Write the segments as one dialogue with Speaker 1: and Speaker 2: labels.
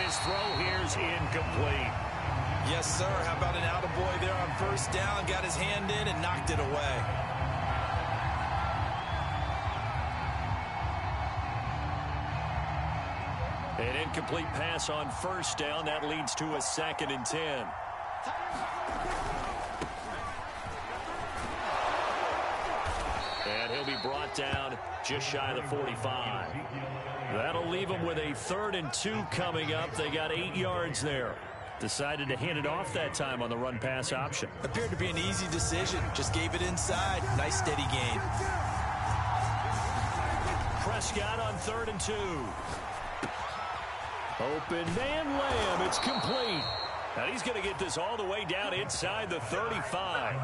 Speaker 1: his throw here's incomplete.
Speaker 2: Yes, sir. How about an attaboy there on first down? Got his hand in and knocked it away.
Speaker 1: An incomplete pass on first down. That leads to a 2nd and 10. And he'll be brought down just shy of the 45. That'll leave him with a 3rd and 2 coming up. They got 8 yards there. Decided to hand it off that time on the run-pass option.
Speaker 2: Appeared to be an easy decision. Just gave it inside. Nice steady gain.
Speaker 1: Prescott on 3rd and 2. Open man Lamb. It's complete. And he's going to get this all the way down inside the 35.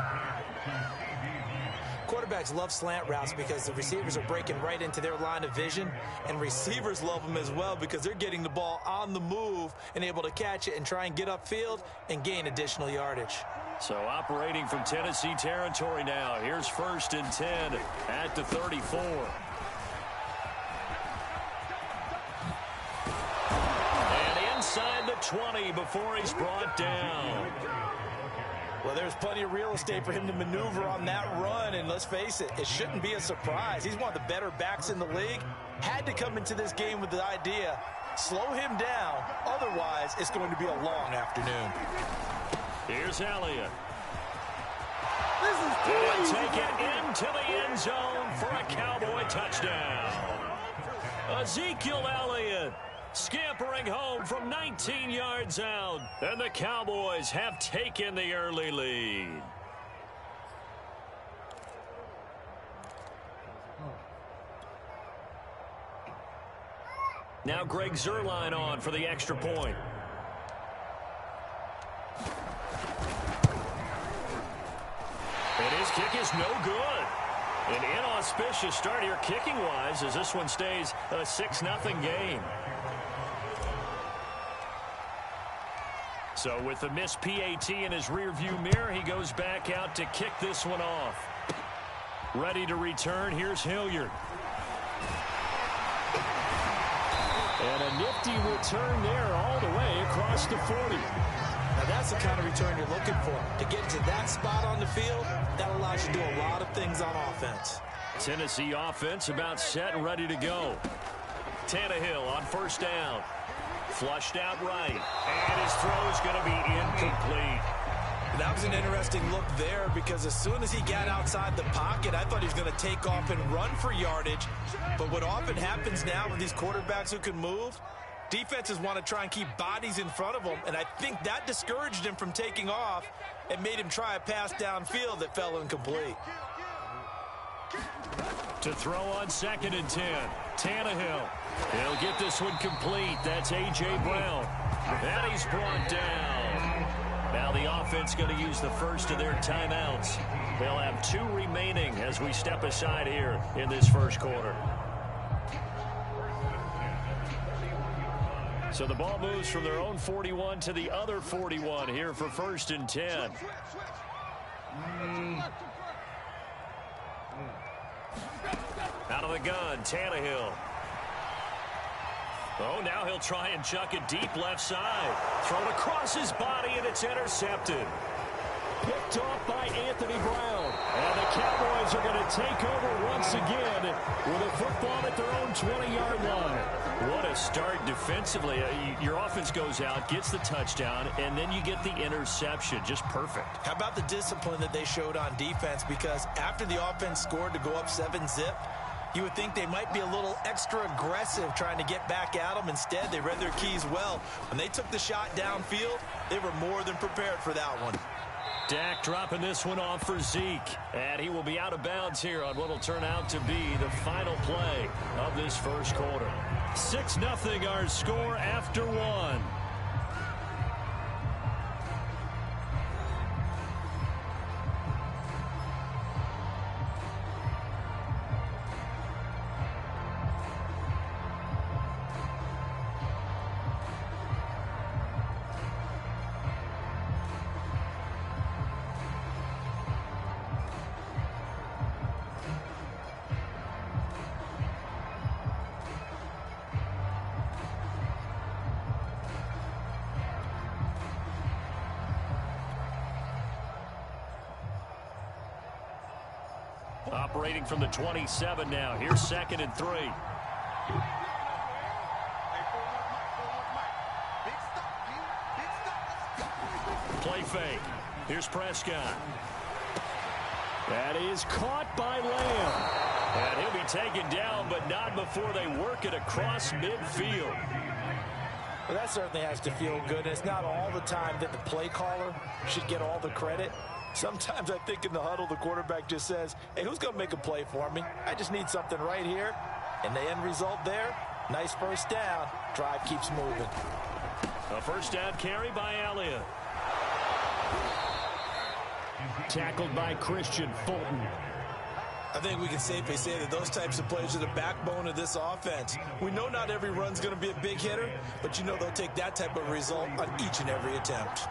Speaker 2: Quarterbacks love slant routes because the receivers are breaking right into their line of vision, and receivers love them as well because they're getting the ball on the move and able to catch it and try and get upfield and gain additional yardage.
Speaker 1: So operating from Tennessee territory now. Here's 1st and 10 at the 34. And inside the 20 before he's brought down.
Speaker 2: Well, there's plenty of real estate for him to maneuver on that run, and let's face it, it shouldn't be a surprise. He's one of the better backs in the league. Had to come into this game with the idea, slow him down, otherwise it's going to be a long afternoon.
Speaker 1: Here's Elliott.
Speaker 3: This is too easy.
Speaker 1: Take it into the end zone for a Cowboy touchdown. Ezekiel Elliott scampering home from 19 yards out, and the Cowboys have taken the early lead. Now Greg Zuerlein on for the extra point. And his kick is no good. An inauspicious start here kicking-wise as this one stays a 6-0 game. So with the missed PAT in his rearview mirror, he goes back out to kick this one off. Ready to return, here's Hilliard. And a nifty return there all the way across the 40.
Speaker 2: Now that's the kind of return you're looking for. To get to that spot on the field, that allows you to do a lot of things on offense.
Speaker 1: Tennessee offense about set and ready to go. Tannehill on first down. Flushed out right. And his throw is going to be incomplete.
Speaker 2: That was an interesting look there because as soon as he got outside the pocket, I thought he was going to take off and run for yardage. But what often happens now with these quarterbacks who can move, defenses want to try and keep bodies in front of them, and I think that discouraged him from taking off and made him try a pass downfield that fell incomplete.
Speaker 1: To throw on 2nd and 10, Tannehill. He'll get this one complete. That's A.J. Brown. And he's brought down. Now the offense going to use the first of their timeouts. They'll have 2 remaining as we step aside here in this first quarter. So the ball moves from their own 41 to the other 41 here for 1st and 10. Out of the gun, Tannehill. Oh, now he'll try and chuck it deep left side. Thrown across his body, and it's intercepted. Picked off by Anthony Brown. And the Cowboys are going to take over once again with a football at their own 20-yard line. What a start defensively. Your offense goes out, gets the touchdown, and then you get the interception. Just perfect.
Speaker 2: How about the discipline that they showed on defense? Because after the offense scored to go up 7-zip, you would think they might be a little extra aggressive trying to get back at them. Instead, they read their keys well. When they took the shot downfield, they were more than prepared for that one.
Speaker 1: Dak dropping this one off for Zeke. And he will be out of bounds here on what will turn out to be the final play of this first quarter. 6-0 our score after 1. Operating from the 27 now. Here's 2nd and 3. Play fake. Here's Prescott. That is caught by Lamb. And he'll be taken down, but not before they work it across midfield.
Speaker 2: Well, that certainly has to feel good. And it's not all the time that the play caller should get all the credit. Sometimes I think in the huddle, the quarterback just says, hey, who's going to make a play for me? I just need something right here. And the end result there, nice first down. Drive keeps moving.
Speaker 1: A first down carry by Elliott. Tackled by Christian Fulton.
Speaker 2: I think we can safely say that those types of plays are the backbone of this offense. We know not every run's going to be a big hitter, but you know they'll take that type of result on each and every attempt.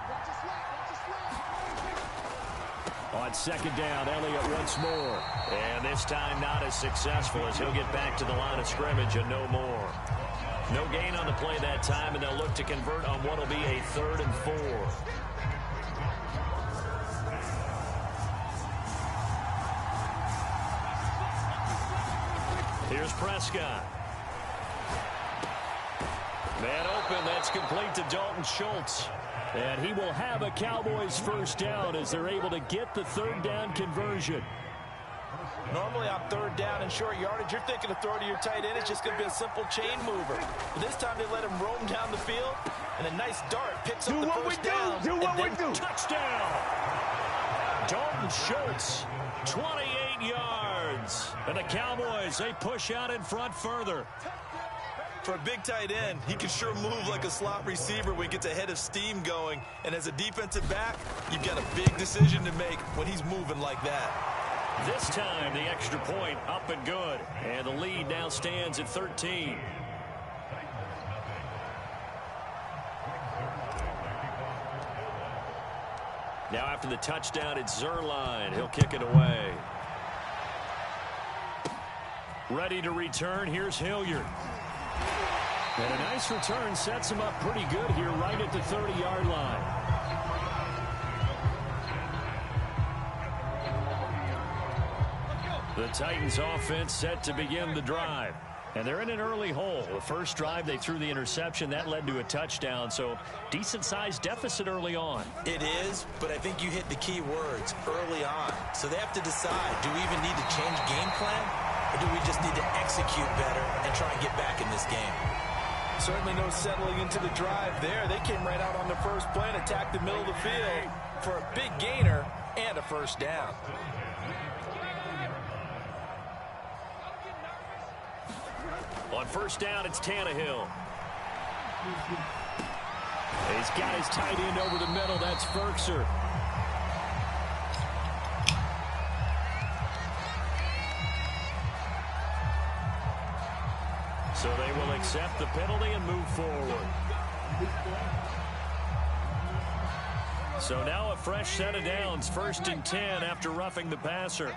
Speaker 1: On 2nd down, Elliott once more. And this time not as successful as he'll get back to the line of scrimmage and no more. No gain on the play that time, and they'll look to convert on what will be a 3rd and 4. Here's Prescott. Man open, that's complete to Dalton Schultz. And he will have a Cowboys first down as they're able to get the 3rd down conversion.
Speaker 2: Normally on 3rd down and short yardage, you're thinking of throw to your tight end. It's just going to be a simple chain mover. But this time they let him roam down the field, and a nice dart picks up the first down.
Speaker 3: Do what we do.
Speaker 1: Touchdown! Dalton Schultz, 28 yards. And the Cowboys, they push out in front further.
Speaker 2: For a big tight end, he can sure move like a slot receiver when he gets a head of steam going. And as a defensive back, you've got a big decision to make when he's moving like that.
Speaker 1: This time, the extra point up and good. And the lead now stands at 13. Now after the touchdown, it's Zerline. He'll kick it away. Ready to return, here's Hilliard. And a nice return sets him up pretty good here right at the 30-yard line. The Titans offense set to begin the drive. And they're in an early hole. The first drive, they threw the interception. That led to a touchdown, so decent-sized deficit early on.
Speaker 2: It is, but I think you hit the key words, early on. So they have to decide, do we even need to change game plan, or do we just need to execute better and try and get back in this game? Certainly no settling into the drive there. They came right out on the first play and attacked the middle of the field for a big gainer and a first down.
Speaker 1: On first down, it's Tannehill. He's got his tight end over the middle. That's Ferkser. So they will accept the penalty and move forward. So now a fresh set of downs. 1st and 10 after roughing the passer.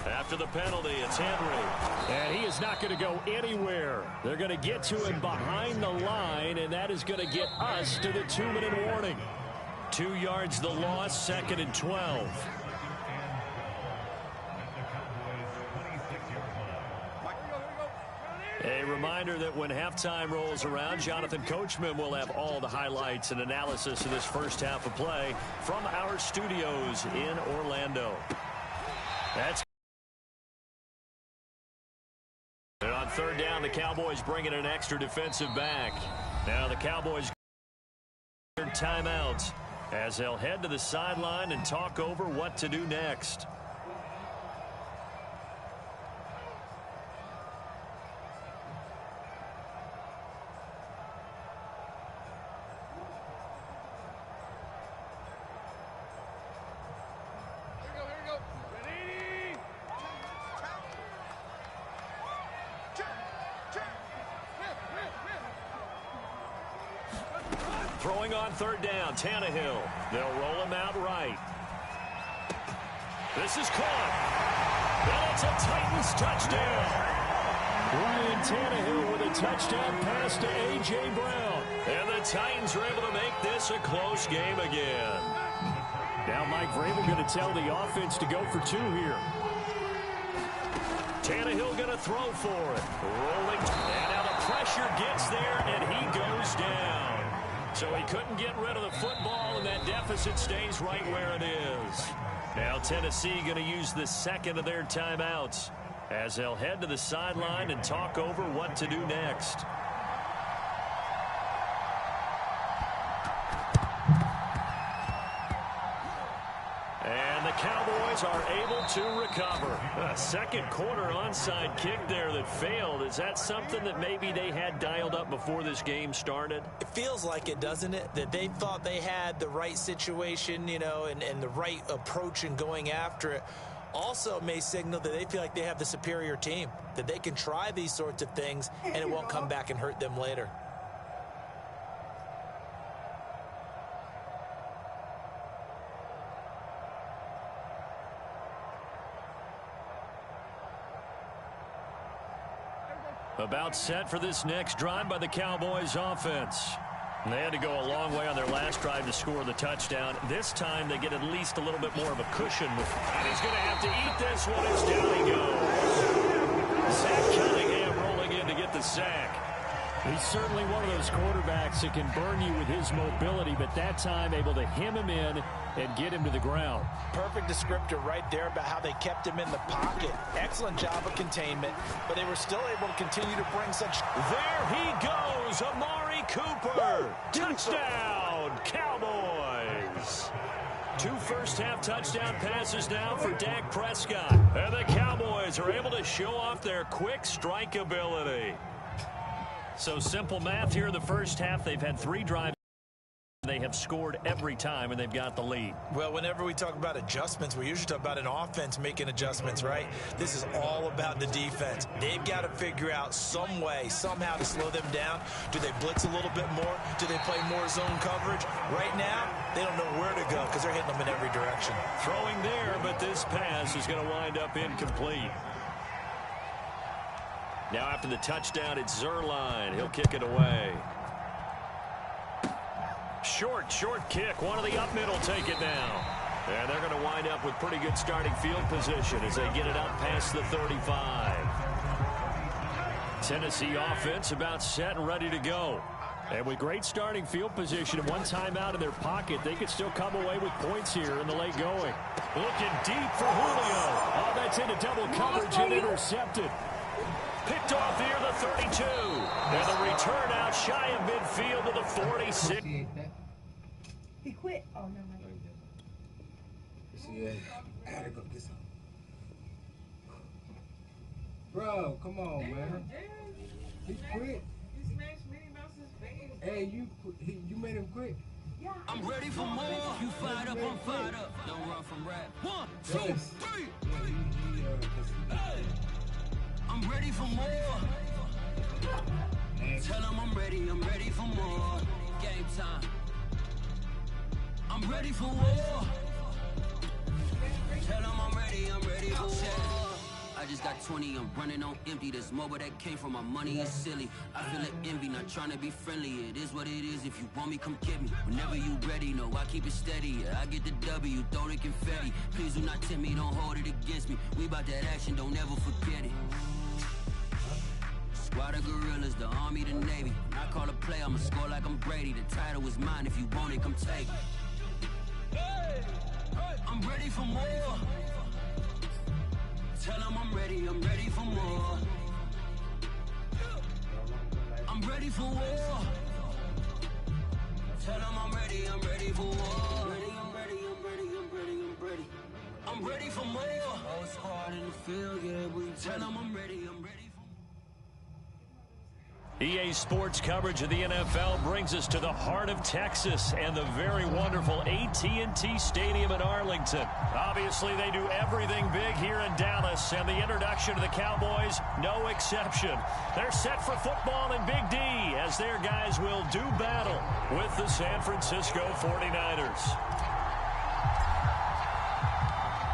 Speaker 1: After the penalty, it's Henry. And he is not going to go anywhere. They're going to get to him behind the line, and that is going to get us to the 2-minute warning. 2 yards the loss, 2nd and 12. A reminder that when halftime rolls around, Jonathan Coachman will have all the highlights and analysis of this first half of play from our studios in Orlando. That's and on 3rd down, the Cowboys bring in an extra defensive back. Now the Cowboys timeouts as they'll head to the sideline and talk over what to do next. Throwing on 3rd down, Tannehill. They'll roll him out right. This is caught. And it's a Titans touchdown. Ryan Tannehill with a touchdown pass to A.J. Brown. And the Titans are able to make this a close game again.
Speaker 4: Now Mike Vrabel going to tell the offense to go for 2 here.
Speaker 1: Tannehill going to throw for it. Rolling. And now the pressure gets there, and he goes down. So he couldn't get rid of the football, and that deficit stays right where it is. Now Tennessee going to use the second of their timeouts as they'll head to the sideline and talk over what to do next. And the Cowboys are able to recover. A second quarter onside kick there that failed. Is that something that maybe they had dialed up before this game started?
Speaker 2: It feels like it, doesn't it? That they thought they had the right situation, you know, and the right approach in going after it. Also may signal that they feel like they have the superior team, that they can try these sorts of things and it won't come back and hurt them later.
Speaker 1: About set for this next drive by the Cowboys offense. They had to go a long way on their last drive to score the touchdown. This time they get at least a little bit more of a cushion. And he's going to have to eat this one as down he goes. Zach Cunningham rolling in to get the sack.
Speaker 4: He's certainly one of those quarterbacks that can burn you with his mobility, but that time able to hem him in and get him to the ground.
Speaker 2: Perfect descriptor right there about how they kept him in the pocket. Excellent job of containment, but they were still able to continue to bring such...
Speaker 1: There he goes, Amari Cooper. Touchdown, Cowboys. 2 first-half touchdown passes now for Dak Prescott. And the Cowboys are able to show off their quick strike ability. So simple math here in the first half. They've had 3 drives. They have scored every time, and they've got the lead.
Speaker 2: Well, whenever we talk about adjustments, we usually talk about an offense making adjustments, right? This is all about the defense. They've got to figure out some way, somehow to slow them down. Do they blitz a little bit more? Do they play more zone coverage? Right now, they don't know where to go because they're hitting them in every direction.
Speaker 1: Throwing there, but this pass is going to wind up incomplete. Now after the touchdown, it's Zerline. He'll kick it away. Short kick. One of the up middle take it now. And they're going to wind up with pretty good starting field position as they get it up past the 35. Tennessee offense about set and ready to go. And with great starting field position and one timeout in their pocket, they could still come away with points here in the late going. Looking deep for Julio. Oh, that's into double coverage and intercepted. Picked off here, the 32. And the return out shy of midfield to the 46.
Speaker 5: He quit. Oh, no.
Speaker 3: I gotta go get some. Bro, come on, man. He quit.
Speaker 5: You smashed Minnie Mouse's face.
Speaker 3: Hey, you made him quit.
Speaker 5: Yeah.
Speaker 6: I'm ready for more. You fired up, I'm fired up. Don't run from rap. 1, 2, 3. I'm ready for more. Tell them I'm ready for more. Game time. I'm ready for war. Tell them I'm ready for war. I just got 20, I'm running on empty. This mobile that came from my money is silly. I feel it envy, not trying to be friendly. It is what it is, if you want me, come get me. Whenever you ready, no, I keep it steady. Yeah, I get the W, throw the confetti. Please do not tempt me, don't hold it against me. We about that action, don't ever forget it. Squad of gorillas, the army, the navy. When I call a play, I'ma score like I'm Brady. The title is mine, if you want it, come take it. I'm ready for more. Tell them I'm ready for more. I'm ready for war. Tell them I'm ready for war. I'm ready for more. Whole squad in the field, yeah, we tell them I'm ready for
Speaker 1: EA Sports coverage of the NFL brings us to the heart of Texas and the very wonderful AT&T Stadium in Arlington. Obviously, they do everything big here in Dallas, and the introduction to the Cowboys, no exception. They're set for football in Big D as their guys will do battle with the San Francisco 49ers.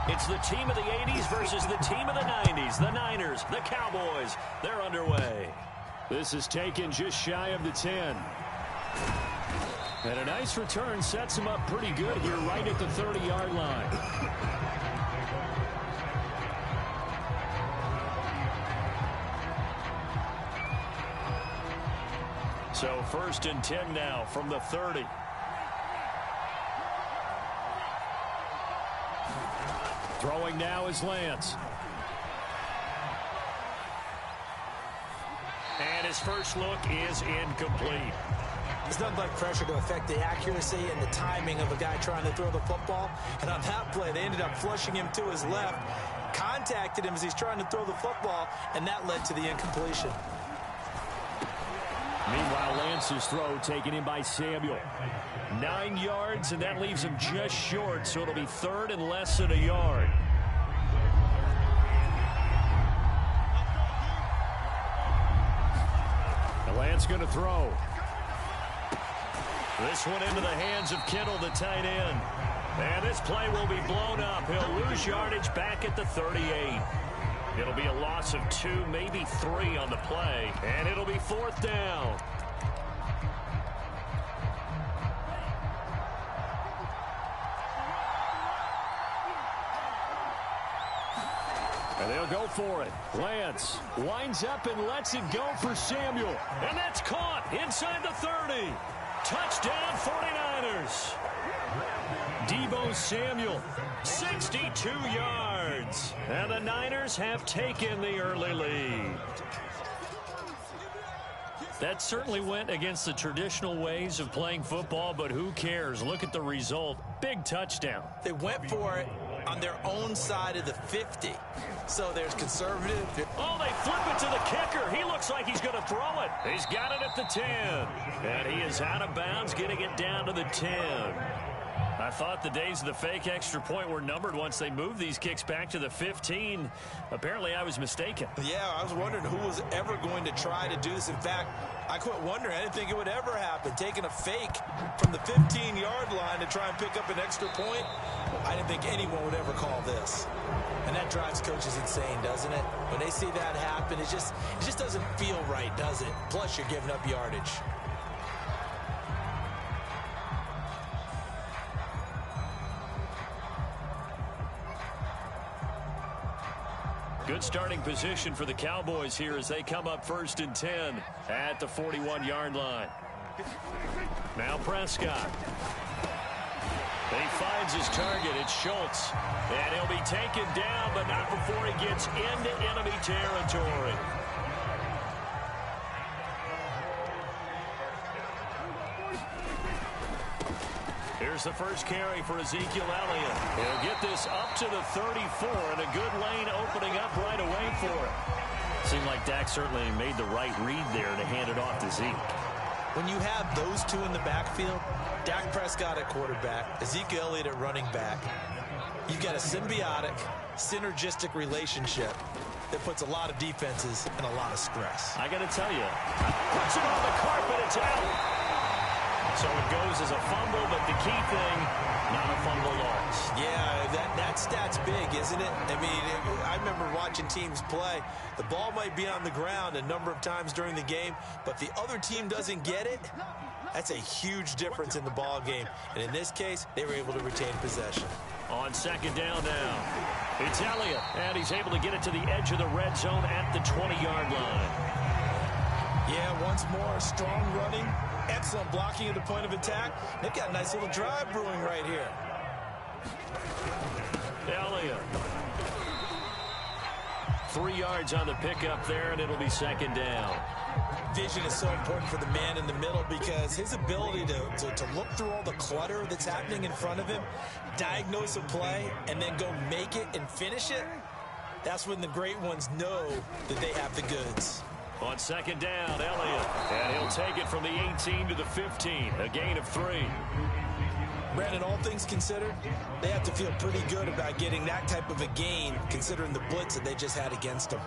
Speaker 1: It's the team of the 80s versus the team of the 90s. The Niners, the Cowboys, they're underway.
Speaker 4: This is taken just shy of the 10. And a nice return sets him up pretty good here right at the 30-yard line. So 1st and 10 now from the 30. Throwing now is Lance. And his first look is incomplete.
Speaker 2: There's nothing like pressure to affect the accuracy and the timing of a guy trying to throw the football. And on that play, they ended up flushing him to his left, contacted him as he's trying to throw the football, and that led to the incompletion.
Speaker 4: Meanwhile, Lance's throw taken in by Samuel. 9 yards, and that leaves him just short, so it'll be 3rd and less than a yard. And Lance going to throw. This one into the hands of Kittle, the tight end. And this play will be blown up. He'll lose yardage back at the 38. It'll be a loss of 2, maybe 3 on the play. And it'll be 4th down. And they'll go for it. Lance winds up and lets it go for Samuel. And that's caught inside the 30. Touchdown 49ers. Deebo Samuel, 62 yards. And the Niners have taken the early lead. That certainly went against the traditional ways of playing football, but who cares? Look at the result. Big touchdown.
Speaker 2: They went for it on their own side of the 50. So there's conservative.
Speaker 4: Oh, they flip it to the kicker. He looks like he's going to throw it. He's got it at the 10. And he is out of bounds, getting it down to the 10. I thought the days of the fake extra point were numbered once they moved these kicks back to the 15. Apparently, I was mistaken.
Speaker 2: Yeah, I was wondering who was ever going to try to do this. In fact, I quit wondering. I didn't think it would ever happen. Taking a fake from the 15-yard line to try and pick up an extra point, I didn't think anyone would ever call this. And that drives coaches insane, doesn't it? When they see that happen, it just doesn't feel right, does it? Plus, you're giving up yardage.
Speaker 4: Good starting position for the Cowboys here as they come up 1st and 10 at the 41-yard line. Now Prescott. He finds his target. It's Schultz. And he'll be taken down, but not before he gets into enemy territory. Here's the first carry for Ezekiel Elliott. He'll get this up to the 34, and a good lane opening up right away for it. Seemed like Dak certainly made the right read there to hand it off to Zeke.
Speaker 2: When you have those two in the backfield, Dak Prescott at quarterback, Ezekiel Elliott at running back, you've got a symbiotic, synergistic relationship that puts a lot of defenses in a lot of stress.
Speaker 4: I got to tell you, puts it on the carpet, it's out. So it goes as a fumble, but the key thing, not a fumble loss.
Speaker 2: Yeah, that stat's big, isn't it? I mean, I remember watching teams play. The ball might be on the ground a number of times during the game, but if the other team doesn't get it, that's a huge difference in the ball game. And in this case, they were able to retain possession.
Speaker 4: On 2nd down now, it's Elliott, and he's able to get it to the edge of the red zone at the 20-yard line.
Speaker 2: Yeah, once more, strong running. Excellent blocking at the point of attack. They've got a nice little drive brewing right here.
Speaker 4: Elliott. 3 yards on the pickup there, and it'll be 2nd down.
Speaker 2: Vision is so important for the man in the middle because his ability to look through all the clutter that's happening in front of him, diagnose a play, and then go make it and finish it, that's when the great ones know that they have the goods.
Speaker 4: On 2nd down, Elliott. And he'll take it from the 18 to the 15. A gain of 3.
Speaker 2: Brandon, all things considered, they have to feel pretty good about getting that type of a gain considering the blitz that they just had against them.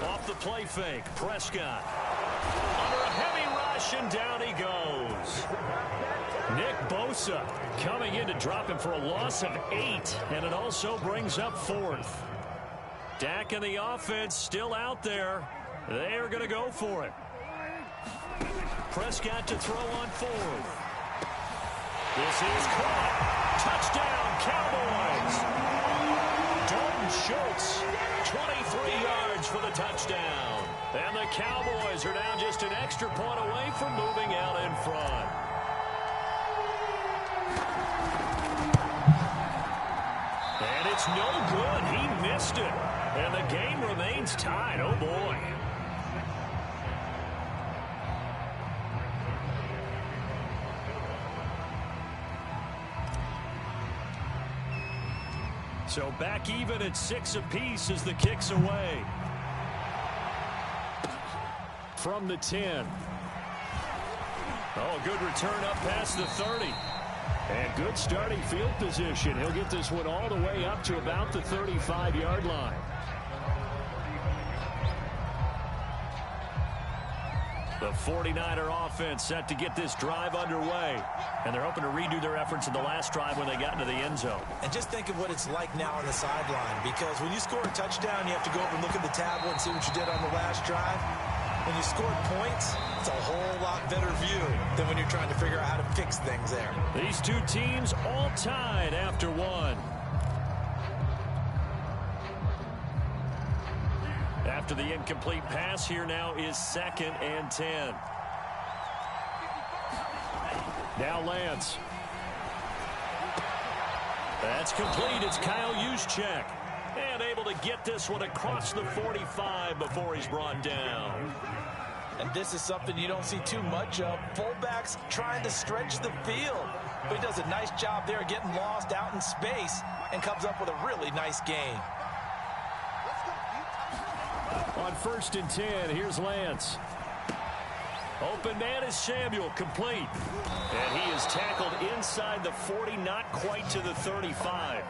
Speaker 4: Off the play fake, Prescott. Under a heavy rush, and down he goes. Nick Bosa coming in to drop him for a loss of 8. And it also brings up 4th. Dak and the offense still out there. They are going to go for it. Prescott to throw on fourth. This is caught. Touchdown, Cowboys. Dalton Schultz, 23 yards for the touchdown. And the Cowboys are now just an extra point away from moving out in front. And it's no good. He missed it. And the game remains tied. Oh, boy. So back even at 6 apiece as the kick's away. From the 10. Oh, good return up past the 30. And good starting field position. He'll get this one all the way up to about the 35-yard line. The 49er offense set to get this drive underway. And they're hoping to redo their efforts in the last drive when they got into the end zone.
Speaker 2: And just think of what it's like now on the sideline. Because when you score a touchdown, you have to go over and look at the tablet and see what you did on the last drive. When you scored points, it's a whole lot better view than when you're trying to figure out how to fix things there.
Speaker 4: These two teams all tied after one. After the incomplete pass, here now is 2nd and 10. Now Lance. That's complete. It's Kyle Juszczyk. And able to get this one across the 45 before he's brought down.
Speaker 2: And this is something you don't see too much of. Fullbacks trying to stretch the field. But he does a nice job there getting lost out in space and comes up with a really nice gain.
Speaker 4: On 1st and 10, here's Lance. Open man is Samuel, complete. And he is tackled inside the 40, not quite to the 35.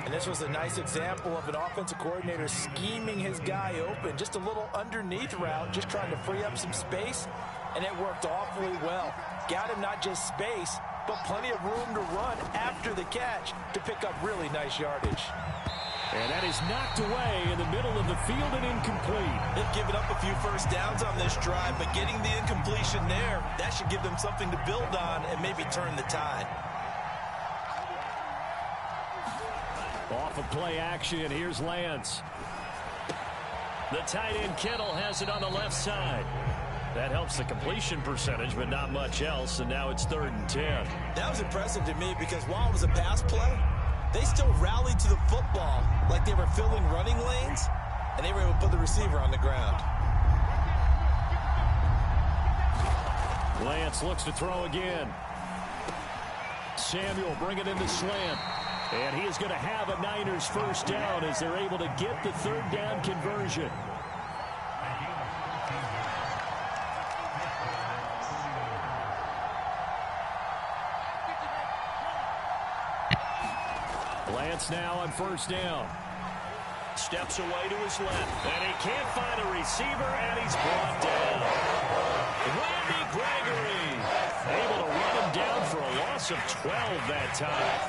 Speaker 2: And this was a nice example of an offensive coordinator scheming his guy open. Just a little underneath route, just trying to free up some space, and it worked awfully well. Got him not just space, but plenty of room to run after the catch to pick up really nice yardage.
Speaker 4: And that is knocked away in the middle of the field and incomplete.
Speaker 2: They've given up a few first downs on this drive, but getting the incompletion there, that should give them something to build on and maybe turn the tide.
Speaker 4: Off of play action, here's Lance. The tight end Kittle has it on the left side. That helps the completion percentage, but not much else, and now it's 3rd and 10.
Speaker 2: That was impressive to me because while it was a pass play, they still rallied to the football like they were filling running lanes, and they were able to put the receiver on the ground.
Speaker 4: Lance looks to throw again. Samuel bringing in the slant. And he is going to have a Niners first down as they're able to get the 3rd down conversion. Lance now on 1st down. Steps away to his left. And he can't find a receiver, and he's brought down. Randy Gregory able to run him down for a loss of 12 that time.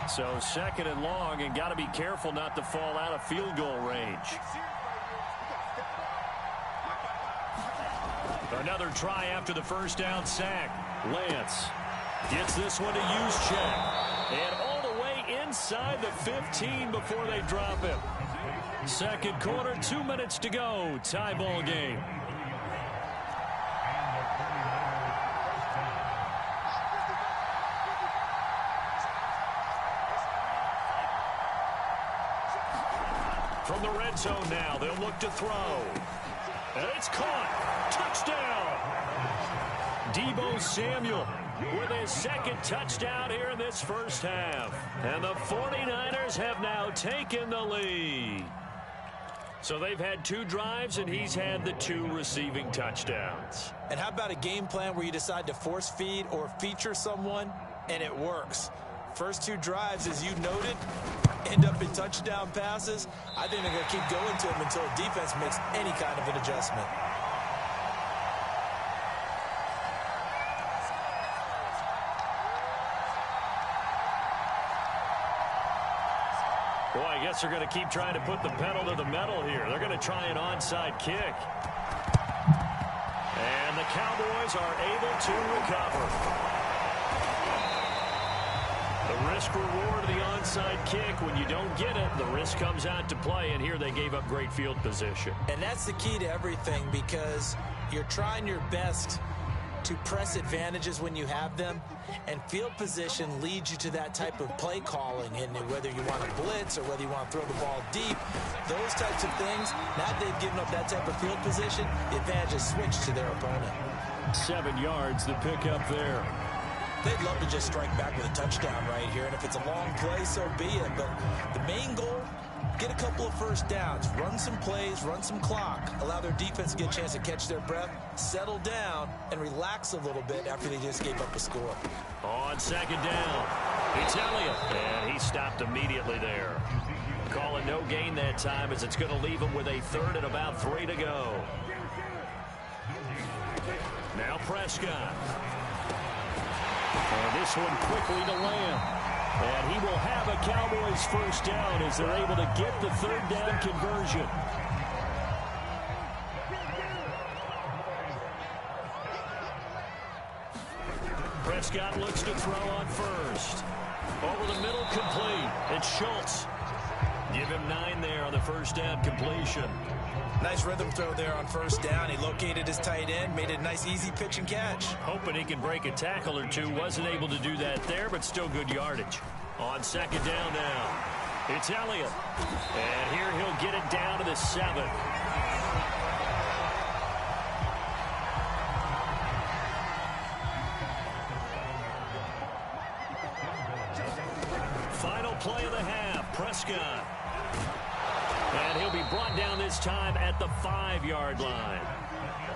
Speaker 4: So 2nd and long, and got to be careful not to fall out of field goal range. Another try after the first down sack. Lance gets this one to Juszczyk. And all the way inside the 15 before they drop him. 2nd quarter, 2 minutes to go. Tie ball game. From the red zone now, they'll look to throw. And it's caught. Touchdown. Deebo Samuel with his 2nd touchdown here in this first half. And the 49ers have now taken the lead. So they've had 2 drives, and he's had the 2 receiving touchdowns.
Speaker 2: And how about a game plan where you decide to force feed or feature someone, and it works? First 2 drives, as you noted, end up in touchdown passes. I think they're going to keep going to him until the defense makes any kind of an adjustment.
Speaker 4: Boy, I guess they're going to keep trying to put the pedal to the metal here. They're going to try an onside kick. And the Cowboys are able to recover. The risk-reward of the onside kick, when you don't get it, the risk comes out to play, and here they gave up great field position.
Speaker 2: And that's the key to everything, because you're trying your best to press advantages when you have them, and field position leads you to that type of play calling, and whether you want to blitz or whether you want to throw the ball deep, those types of things, now that they've given up that type of field position, the advantage is switched to their opponent.
Speaker 4: 7 yards, the pickup there.
Speaker 2: They'd love to just strike back with a touchdown right here, and if it's a long play, so be it. But the main goal, get a couple of first downs, run some plays, run some clock, allow their defense to get a chance to catch their breath, settle down, and relax a little bit after they just gave up a score.
Speaker 4: On second down, it's Elliott, and he stopped immediately there. Call it no gain that time, as it's going to leave him with a 3rd and about 3 to go. Now Prescott. And this one quickly to Lamb. And he will have a Cowboys first down as they're able to get the 3rd down conversion. Prescott looks to throw on first. Over the middle, complete. It's Schultz. Give him 9 there on the first down completion.
Speaker 2: Nice rhythm throw there on first down. He located his tight end, made it a nice, easy pitch and catch.
Speaker 4: Hoping he can break a tackle or two. Wasn't able to do that there, but still good yardage. On second down now, it's Elliott. And here he'll get it down to the 7. Final play of the half, Prescott. And he'll be brought down this time at the 5-yard line.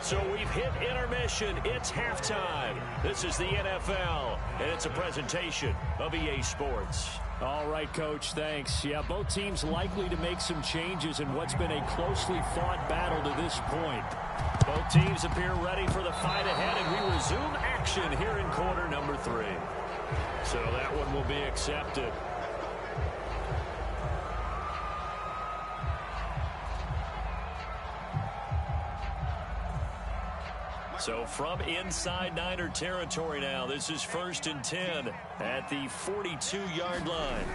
Speaker 4: So we've hit intermission. It's halftime. This is the NFL, and it's a presentation of EA Sports. All right, Coach, thanks. Yeah, both teams likely to make some changes in what's been a closely fought battle to this point. Both teams appear ready for the fight ahead, and we resume action here in quarter number 3. So that one will be accepted. So from inside Niner territory now, this is 1st and 10 at the 42-yard line.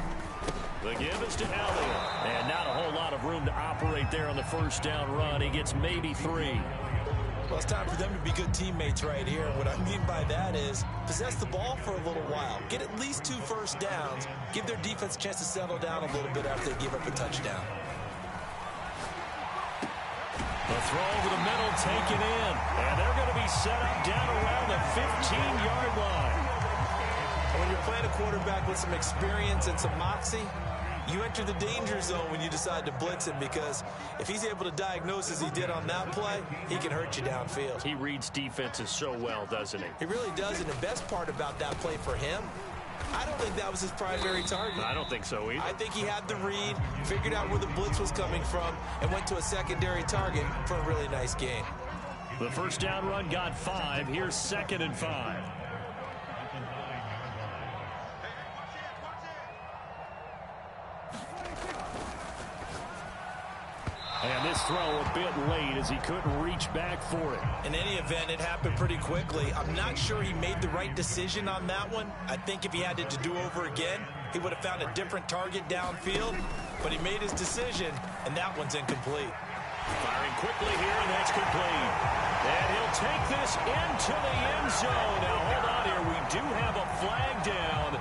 Speaker 4: The give is to Elliott. And not a whole lot of room to operate there on the first down run. He gets maybe 3.
Speaker 2: Well, it's time for them to be good teammates right here. What I mean by that is possess the ball for a little while. Get at least 2 first downs. Give their defense a chance to settle down a little bit after they give up a touchdown.
Speaker 4: The throw over the middle taken in. And they're going to be set up down around the 15-yard line.
Speaker 2: When you're playing a quarterback with some experience and some moxie, you enter the danger zone when you decide to blitz him, because if he's able to diagnose as he did on that play, he can hurt you downfield.
Speaker 4: He reads defenses so well, doesn't he?
Speaker 2: He really does, and the best part about that play for him, I don't think that was his primary target.
Speaker 4: I don't think so either.
Speaker 2: I think he had the read, figured out where the blitz was coming from, and went to a secondary target for a really nice gain.
Speaker 4: The first down run got 5. Here's 2nd and 5. And this throw a bit late as he couldn't reach back for it.
Speaker 2: In any event, it happened pretty quickly. I'm not sure he made the right decision on that one. I think if he had it to do over again, he would have found a different target downfield. But he made his decision, and that one's incomplete.
Speaker 4: Firing quickly here, and that's complete. And he'll take this into the end zone. Now, hold on here. We do have a flag down.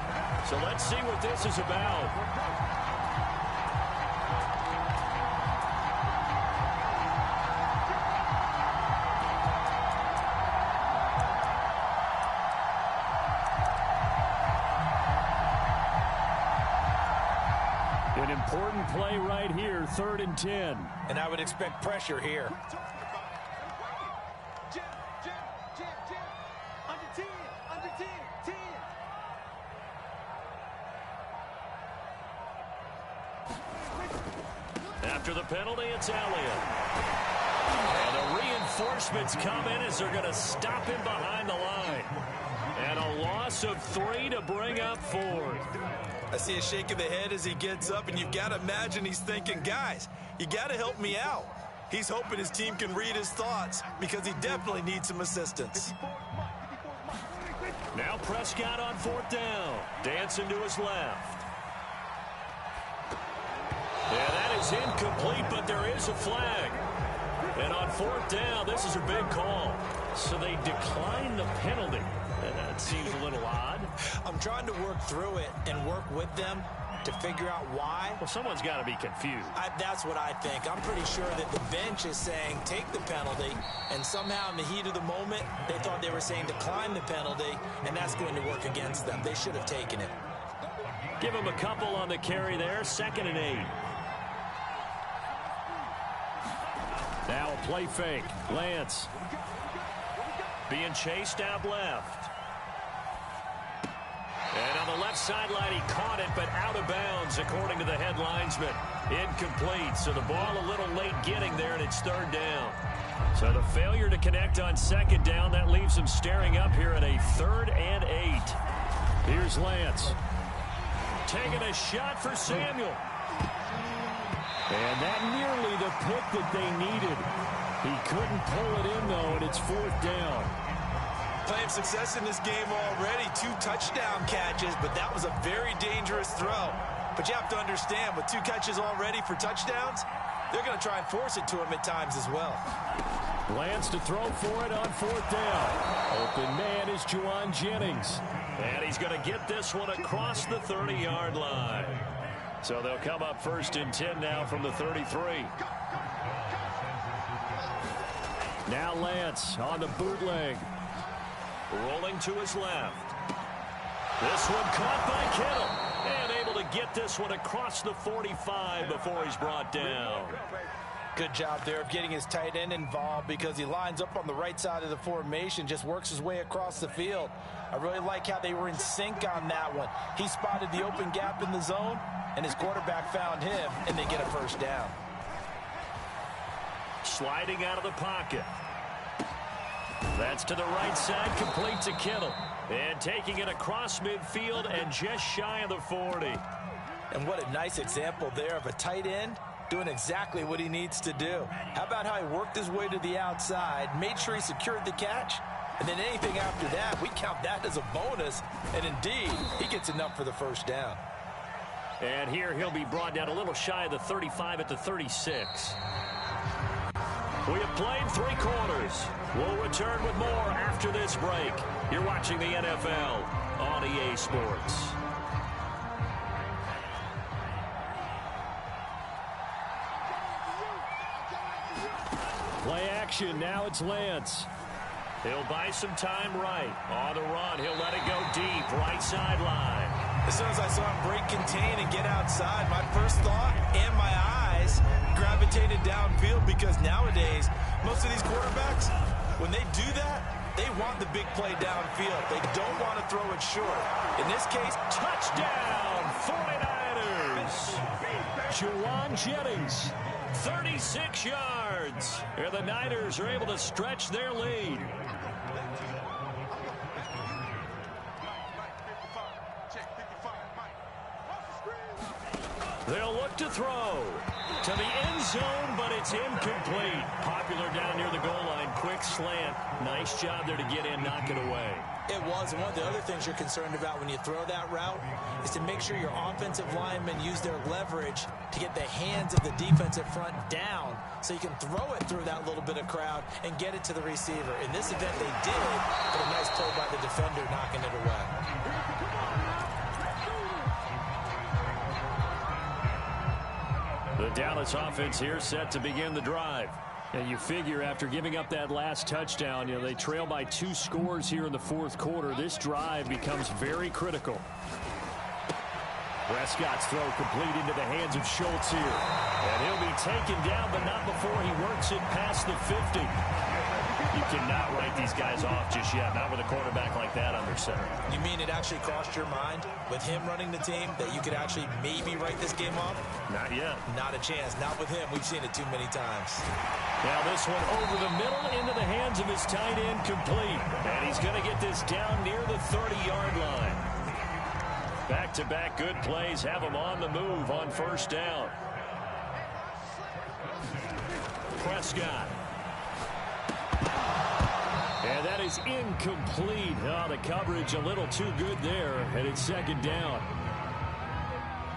Speaker 4: So let's see what this is about. An important play right here, 3rd and 10.
Speaker 2: And I would expect pressure here.
Speaker 4: After the penalty, it's Elliott. And the reinforcements come in as they're going to stop him behind the line. And a loss of 3 to bring up 4.
Speaker 2: I see a shake of the head as he gets up, and you've got to imagine he's thinking, guys, you got to help me out. He's hoping his team can read his thoughts because he definitely needs some assistance.
Speaker 4: Now Prescott on 4th down. Dancing to his left. Yeah, that is incomplete, but there is a flag. And on 4th down, this is a big call. So they decline the penalty. That seems a little odd.
Speaker 2: I'm trying to work through it and work with them to figure out why.
Speaker 4: Well, someone's got to be confused.
Speaker 2: That's what I think. I'm pretty sure that the bench is saying take the penalty, and somehow in the heat of the moment, they thought they were saying decline the penalty, and that's going to work against them. They should have taken it.
Speaker 4: Give them a couple on the carry there. 2nd and 8. Now a play fake. Lance being chased out left. And on the left sideline, he caught it, but out of bounds, according to the head linesman. Incomplete, so the ball a little late getting there, and it's 3rd down. So the failure to connect on 2nd down, that leaves him staring up here at a 3rd and 8. Here's Lance. Taking a shot for Samuel. And that nearly the pick that they needed. He couldn't pull it in, though, and it's 4th down.
Speaker 2: Playing success in this game already. 2 touchdown catches, but that was a very dangerous throw. But you have to understand, with 2 catches already for touchdowns, they're going to try and force it to him at times as well.
Speaker 4: Lance to throw for it on 4th down. Open man is Juwan Jennings. And he's going to get this one across the 30-yard line. So they'll come up 1st and 10 now from the 33. Now Lance on the bootleg. Rolling to his left. This one caught by Kittle. And able to get this one across the 45 before he's brought down.
Speaker 2: Good job there of getting his tight end involved because he lines up on the right side of the formation, just works his way across the field. I really like how they were in sync on that one. He spotted the open gap in the zone, and his quarterback found him, and they get a 1st down.
Speaker 4: Sliding out of the pocket. That's to the right side, complete to Kittle. And taking it across midfield and just shy of the 40.
Speaker 2: And what a nice example there of a tight end doing exactly what he needs to do. How about how he worked his way to the outside, made sure he secured the catch, and then anything after that, we count that as a bonus. And indeed, he gets enough for the 1st down.
Speaker 4: And here he'll be brought down a little shy of the 35 at the 36. We have played 3 quarters. We'll return with more after this break. You're watching the NFL on EA Sports. Play action. Now it's Lance. He'll buy some time right. On the run, he'll let it go deep. Right sideline.
Speaker 2: As soon as I saw him break contain and get outside, my first thought and my eyes gravitated downfield because nowadays, most of these quarterbacks, when they do that, they want the big play downfield. They don't want to throw it short. In this case,
Speaker 4: touchdown, 49ers. Juwan Jennings, 36 yards. And the Niners are able to stretch their lead. They'll look to throw to the end zone, but it's incomplete. Popular down near the goal line. Quick slant. Nice job there to get in, knock it away.
Speaker 2: It was, and one of the other things you're concerned about when you throw that route is to make sure your offensive linemen use their leverage to get the hands of the defensive front down so you can throw it through that little bit of crowd and get it to the receiver. In this event, they did, but a nice play by the defender knocking it away.
Speaker 4: The Dallas offense here set to begin the drive. And you figure after giving up that last touchdown, they trail by 2 scores here in the 4th quarter. This drive becomes very critical. Prescott's throw complete into the hands of Schultz here. And he'll be taken down, but not before he works it past the 50. You cannot write these guys off just yet, not with a quarterback like that under center.
Speaker 2: You mean it actually crossed your mind with him running the team that you could actually maybe write this game off?
Speaker 4: Not yet.
Speaker 2: Not a chance. Not with him. We've seen it too many times.
Speaker 4: Now this one over the middle into the hands of his tight end, complete. And he's going to get this down near the 30-yard line. Back-to-back good plays have them on the move on first down. Prescott. And that is incomplete. Oh, the coverage a little too good there, and it's second down.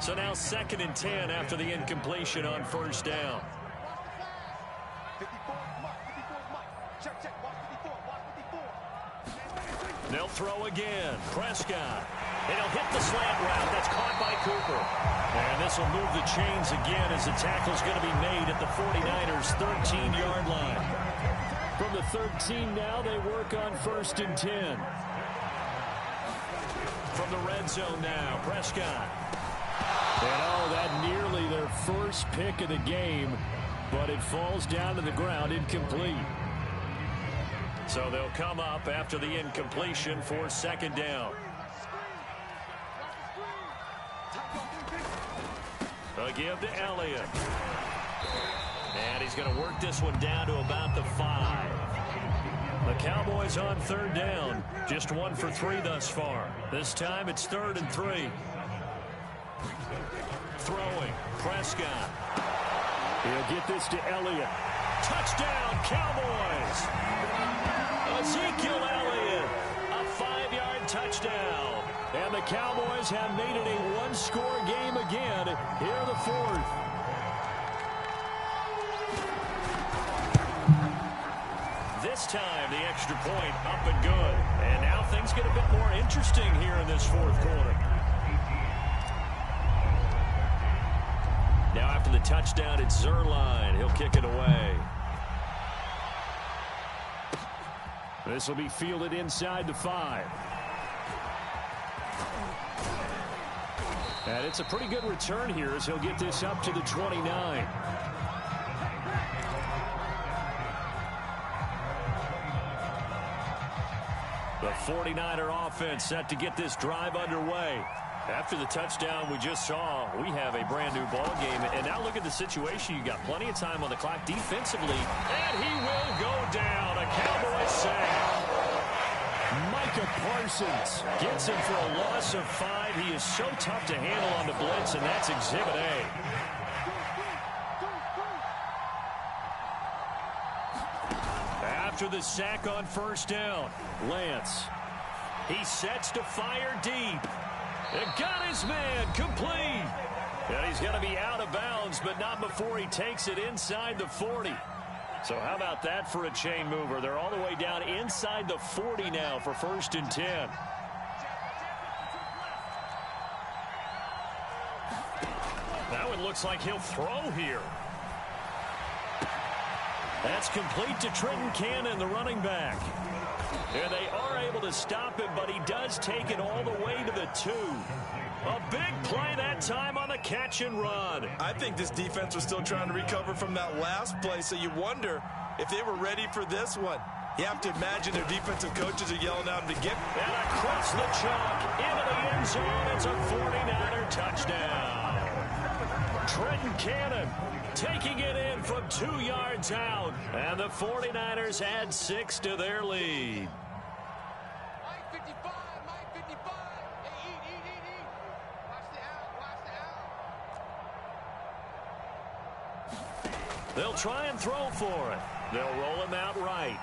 Speaker 4: So now 2nd and 10 after the incompletion on first down. They'll throw again. Prescott. And he'll hit the slant route. That's caught by Cooper. And this will move the chains again as the tackle's going to be made at the 49ers' 13-yard line. From the 13 now, they work on 1st and 10. From the red zone now, Prescott. And oh, that nearly their first pick of the game, but it falls down to the ground incomplete. So they'll come up after the incompletion for 2nd down. A give to Elliott. And he's going to work this one down to about the 5. The Cowboys on 3rd down. Just 1 for 3 thus far. This time it's 3rd and 3. Throwing. Prescott. He'll get this to Elliott. Touchdown, Cowboys! Ezekiel Elliott, a 5-yard touchdown. And the Cowboys have made it a one-score game again here in the 4th. This time, the extra point up and good. And now things get a bit more interesting here in this 4th quarter. Now after the touchdown, it's Zerline. He'll kick it away. This will be fielded inside the 5. And it's a pretty good return here as he'll get this up to the 29. The 49er offense set to get this drive underway. After the touchdown we just saw, we have a brand new ball game. And now look at the situation. You got plenty of time on the clock defensively. And he will go down. A Cowboys sack. Micah Parsons gets him for a loss of 5. He is so tough to handle on the blitz, and that's Exhibit A. After the sack on first down, Lance. He sets to fire deep. And got his man complete. And he's going to be out of bounds, but not before he takes it inside the 40. So how about that for a chain mover? They're all the way down inside the 40 now for 1st and 10. That one looks like he'll throw here. That's complete to Trenton Cannon, the running back. And they are able to stop him, but he does take it all the way to the 2. A big play that time on the catch and run.
Speaker 2: I think this defense was still trying to recover from that last play, so you wonder if they were ready for this one. You have to imagine their defensive coaches are yelling out to get.
Speaker 4: And across the chalk, into the end zone, it's a 49er touchdown. Trenton Cannon taking it in from 2 yards out. And the 49ers add 6 to their lead. They'll try and throw for it. They'll roll him out right.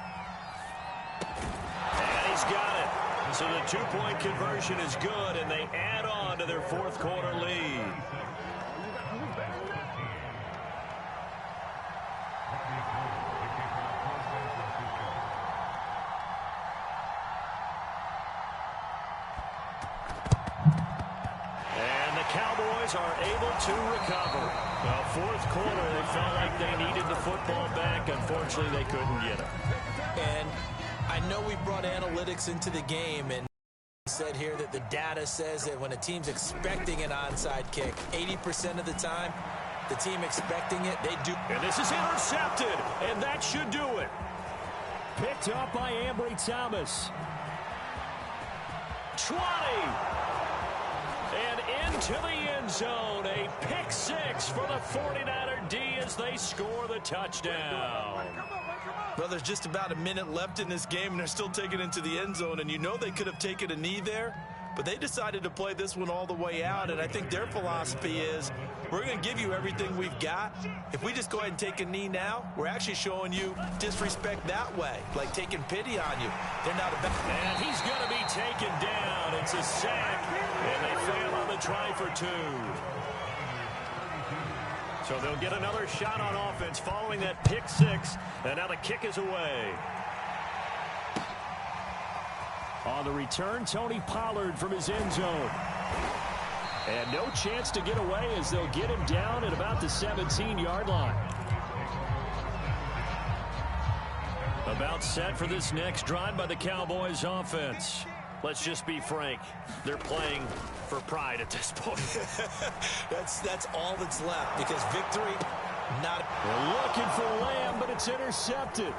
Speaker 4: And he's got it. So the 2-point conversion is good, and they add on to their 4th quarter lead. And the Cowboys are able to recover. Well, 4th quarter, they felt like they needed the football back. Unfortunately, they couldn't get it.
Speaker 2: And I know we brought analytics into the game and said here that the data says that when a team's expecting an onside kick, 80% of the time, the team expecting it, they do.
Speaker 4: And this is intercepted, and that should do it. Picked up by Ambry Thomas. 20. And into the end zone. A pick 6 for the 49er D as they score the touchdown.
Speaker 2: Well, there's just about a minute left in this game, and they're still taking it into the end zone, and you know they could have taken a knee there, but they decided to play this one all the way out, and I think their philosophy is, we're going to give you everything we've got. If we just go ahead and take a knee now, we're actually showing you disrespect that way, like taking pity on you. They're not about.
Speaker 4: And he's going to be taken down. It's a sack, and they fail on the try for 2. So they'll get another shot on offense following that pick 6, and now the kick is away. On the return, Tony Pollard from his end zone. And no chance to get away as they'll get him down at about the 17-yard line. About set for this next drive by the Cowboys offense. Let's just be frank. They're playing for pride at this point.
Speaker 2: That's all that's left, because victory, not.
Speaker 4: They're looking for Lamb, but it's intercepted.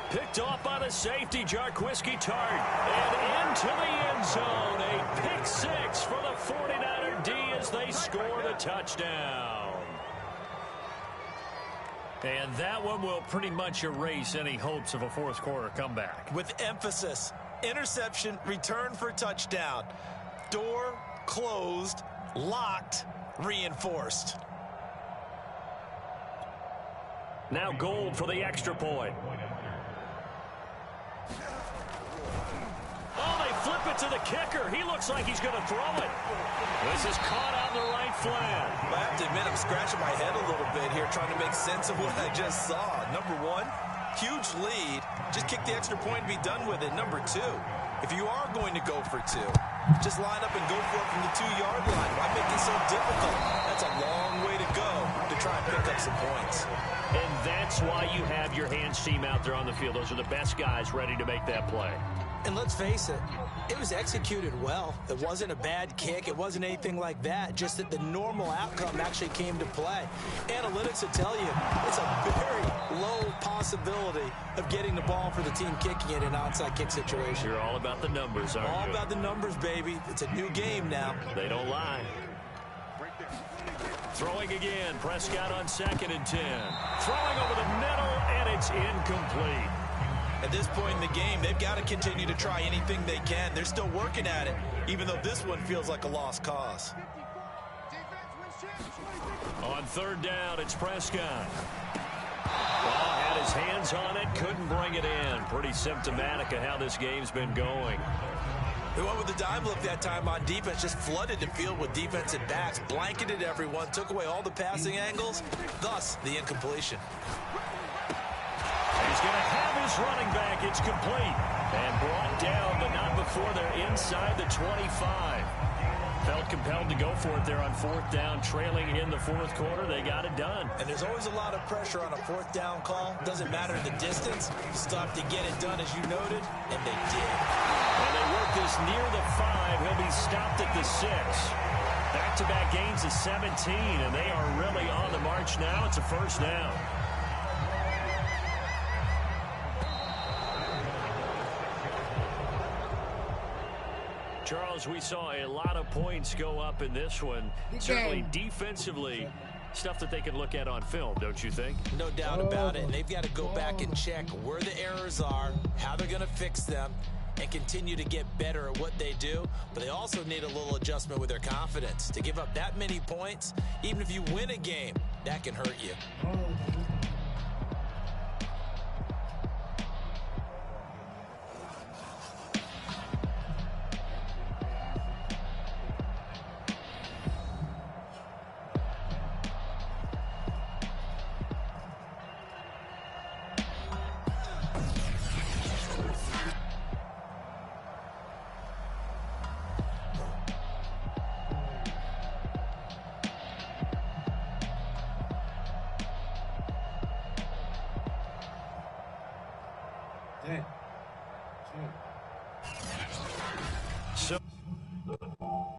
Speaker 4: Picked off by the safety, Jarquiski Tart. And into the end zone. A pick 6 for the 49er D as they score the touchdown. And that one will pretty much erase any hopes of a fourth quarter comeback.
Speaker 2: With emphasis, interception, return for touchdown. Door closed, locked, reinforced.
Speaker 4: Now Gold for the extra point. Oh, they flip it to the kicker. He looks like he's going to throw it. This is caught out in the right flat.
Speaker 2: I have to admit, I'm scratching my head a little bit here trying to make sense of what I just saw. Number 1, huge lead. Just kick the extra point and be done with it. Number 2, if you are going to go for 2, just line up and go for it from the 2-yard line. Why make it so difficult? That's a long way to go to try and pick up some points.
Speaker 4: And that's why you have your hands team out there on the field. Those are the best guys ready to make that play.
Speaker 2: And let's face it, it was executed well. It wasn't a bad kick. It wasn't anything like that. Just that the normal outcome actually came to play. Analytics will tell you it's a very low possibility of getting the ball for the team kicking it in an onside kick situation.
Speaker 4: You're all about the numbers, aren't you?
Speaker 2: All about the numbers, baby. It's a new game now.
Speaker 4: They don't lie. Throwing again. Prescott on 2nd and 10. Throwing over the middle, and it's incomplete.
Speaker 2: At this point in the game, they've got to continue to try anything they can. They're still working at it, even though this one feels like a lost cause.
Speaker 4: On 3rd down, it's Prescott. Well, had his hands on it, couldn't bring it in. Pretty symptomatic of how this game's been going.
Speaker 2: They went with the dime look that time on defense, just flooded the field with defensive backs, blanketed everyone, took away all the passing angles, thus the incompletion.
Speaker 4: He's going to have his running back. It's complete. And brought down, but not before they're inside the 25. Felt compelled to go for it there on 4th down, trailing in the 4th quarter. They got it done.
Speaker 2: And there's always a lot of pressure on a 4th down call. Doesn't matter the distance. Stop to get it done, as you noted, and they did.
Speaker 4: And they work this near the 5. He'll be stopped at the 6. Back-to-back gains of 17, and they are really on the march now. It's a 1st down. Charles, we saw a lot of points go up in this one. Certainly defensively, stuff that they can look at on film, don't you think?
Speaker 2: No doubt about it. And they've got to go back and check where the errors are, how they're going to fix them, and continue to get better at what they do. But they also need a little adjustment with their confidence. To give up that many points, even if you win a game, that can hurt you.
Speaker 3: Damn.